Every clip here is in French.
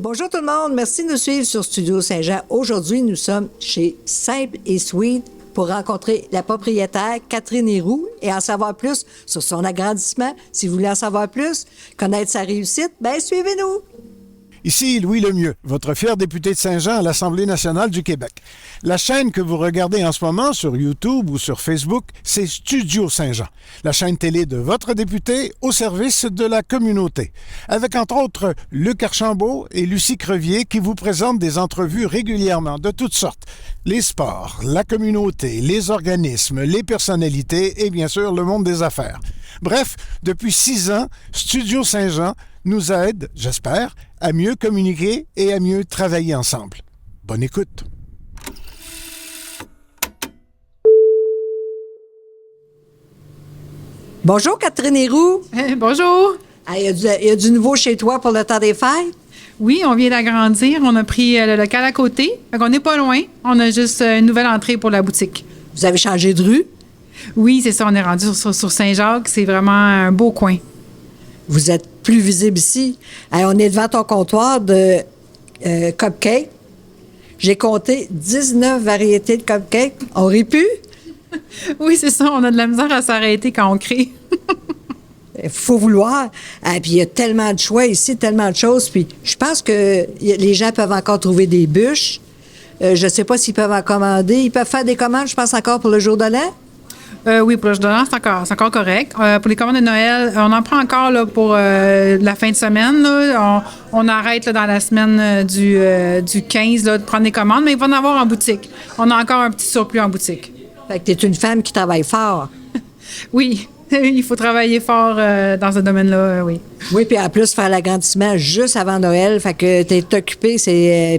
Bonjour tout le monde, merci de nous suivre sur Studio Saint-Jean. Aujourd'hui, nous sommes chez Simple et Sweet pour rencontrer la propriétaire Catherine Héroux et en savoir plus sur son agrandissement. Si vous voulez en savoir plus, connaître sa réussite, bien suivez-nous. Ici Louis Lemieux, votre fier député de Saint-Jean à l'Assemblée nationale du Québec. La chaîne que vous regardez en ce moment sur YouTube ou sur Facebook, c'est Studio Saint-Jean, la chaîne télé de votre député au service de la communauté. Avec entre autres Luc Archambault et Lucie Crevier qui vous présentent des entrevues régulièrement de toutes sortes. Les sports, la communauté, les organismes, les personnalités et bien sûr le monde des affaires. Bref, depuis 6 ans, Studio Saint-Jean nous aide, j'espère, à mieux communiquer et à mieux travailler ensemble. Bonne écoute. Bonjour Catherine Héroux. Bonjour. Il y a du nouveau chez toi pour le temps des fêtes? Oui, on vient d'agrandir. On a pris le local à côté. Fait qu'on n'est pas loin. On a juste une nouvelle entrée pour la boutique. Vous avez changé de rue? Oui, c'est ça. On est rendu sur Saint-Jacques. C'est vraiment un beau coin. Vous êtes plus visible ici. On est devant ton comptoir de cupcakes. J'ai compté 19 variétés de cupcakes. On rit plus? Oui, c'est ça. On a de la misère à s'arrêter quand on crée. Il faut vouloir. Puis il y a tellement de choix ici, tellement de choses. Puis je pense que les gens peuvent encore trouver des bûches. Je ne sais pas s'ils peuvent en commander. Ils peuvent faire des commandes, je pense, encore pour le jour de l'an. Oui, pour le jour de l'an, c'est encore correct. Pour les commandes de Noël, on en prend encore là, pour la fin de semaine. Là. On arrête là, dans la semaine du 15 là, de prendre des commandes, mais il va en avoir en boutique. On a encore un petit surplus en boutique. Fait que tu es une femme qui travaille fort. Oui, il faut travailler fort dans ce domaine-là, oui. Oui, puis en plus, faire l'agrandissement juste avant Noël, fait que tu es occupé.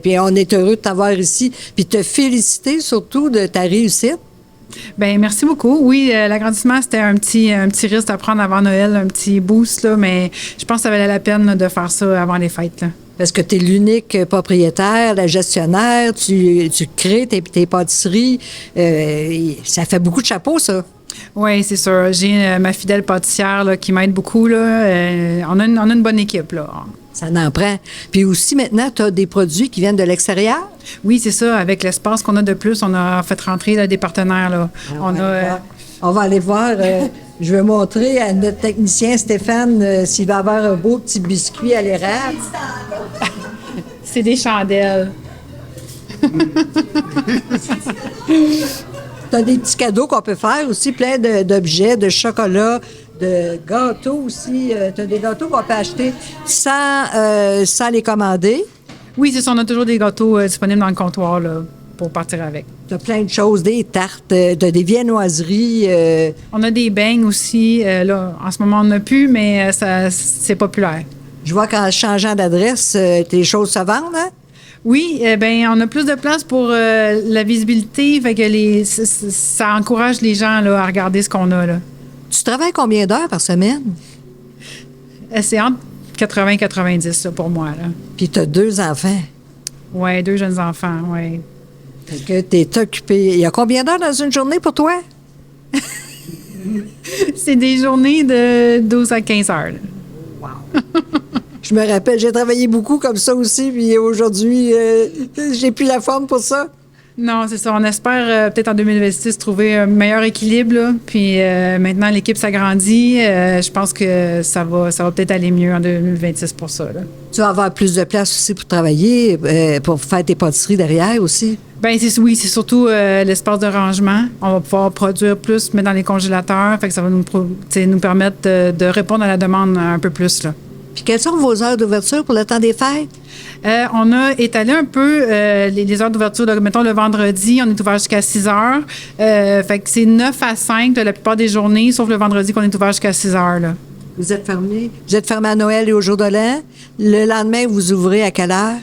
Puis on est heureux de t'avoir ici. Puis te féliciter surtout de ta réussite. Bien, merci beaucoup. Oui, l'agrandissement, c'était un petit risque à prendre avant Noël, un petit boost, là, mais je pense que ça valait la peine là, de faire ça avant les fêtes. Là. Parce que tu es l'unique propriétaire, la gestionnaire, tu crées tes pâtisseries. Ça fait beaucoup de chapeaux, ça. Oui, c'est sûr. J'ai ma fidèle pâtissière là, qui m'aide beaucoup. Là. On a une bonne équipe. Là. Ça en prend. Puis aussi, maintenant, tu as des produits qui viennent de l'extérieur? Oui, c'est ça. Avec l'espace qu'on a de plus, on a fait rentrer là, des partenaires. Là. On va aller voir. Je vais montrer à notre technicien Stéphane s'il va avoir un beau petit biscuit à l'érable. C'est des chandelles. Tu as des petits cadeaux qu'on peut faire aussi, plein d'objets, de chocolat, de gâteaux aussi. Tu as des gâteaux qu'on peut acheter sans les commander. Oui, c'est ça. On a toujours des gâteaux disponibles dans le comptoir là, pour partir avec. Tu as plein de choses, des tartes, tu as des viennoiseries. On a des beignes aussi. Là, en ce moment, on n'a plus, mais c'est populaire. Je vois qu'en changeant d'adresse, tes choses se vendent, hein? Oui, bien, on a plus de place pour la visibilité, fait que ça encourage les gens là, à regarder ce qu'on a. Là. Tu travailles combien d'heures par semaine? C'est entre 80 et 90 là, pour moi. Là. Puis tu as 2 enfants. Oui, 2 jeunes enfants, oui. Fait que tu es occupé. Il y a combien d'heures dans une journée pour toi? C'est des journées de 12 à 15 heures. Là. Wow! Je me rappelle, j'ai travaillé beaucoup comme ça aussi, puis aujourd'hui, j'ai plus la forme pour ça. Non, c'est ça. On espère peut-être en 2026 trouver un meilleur équilibre. Là. Puis maintenant, l'équipe s'agrandit. Je pense que ça va peut-être aller mieux en 2026 pour ça. Là. Tu vas avoir plus de place aussi pour travailler, pour faire tes pâtisseries derrière aussi. Bien, oui, c'est surtout l'espace de rangement. On va pouvoir produire plus, mettre dans les congélateurs. Fait que ça va nous permettre de répondre à la demande un peu plus. Là. Puis quelles sont vos heures d'ouverture pour le temps des fêtes? On a étalé un peu les heures d'ouverture. Mettons, le vendredi, on est ouvert jusqu'à 6 heures. Fait que c'est 9 à 5 la plupart des journées, sauf le vendredi qu'on est ouvert jusqu'à 6 heures. Là. Vous êtes fermé? Vous êtes fermé à Noël et au jour de l'an. Le lendemain, vous ouvrez à quelle heure?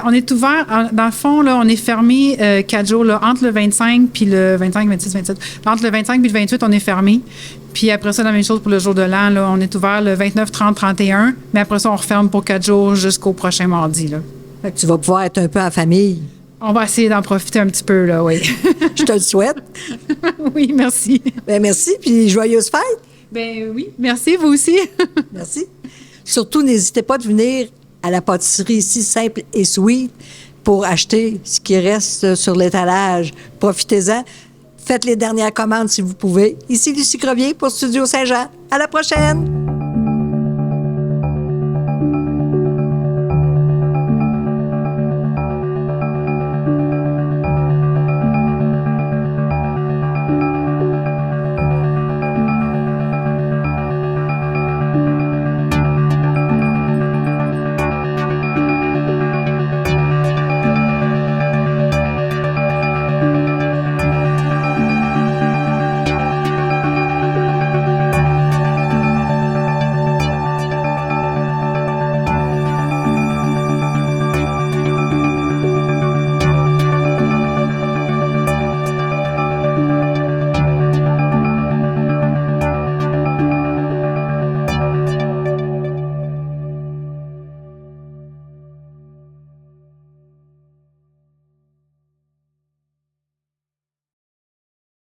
On est ouvert, dans le fond, là, on est fermé 4 jours, là, entre le 25 puis le 25, 26, 27. Entre le 25 puis le 28, on est fermé. Puis après ça, la même chose pour le jour de l'an. Là, on est ouvert le 29, 30, 31. Mais après ça, on referme pour 4 jours jusqu'au prochain mardi. Là. Fait que tu vas pouvoir être un peu en famille. On va essayer d'en profiter un petit peu, là, oui. Je te le souhaite. Oui, merci. Bien, merci, puis joyeuses fêtes. Bien oui, merci, vous aussi. Merci. Surtout, n'hésitez pas de venir à la pâtisserie ici, Simple et Sweet, pour acheter ce qui reste sur l'étalage. Profitez-en. Faites les dernières commandes si vous pouvez. Ici Lucie Crevier pour Studio Saint-Jean. À la prochaine!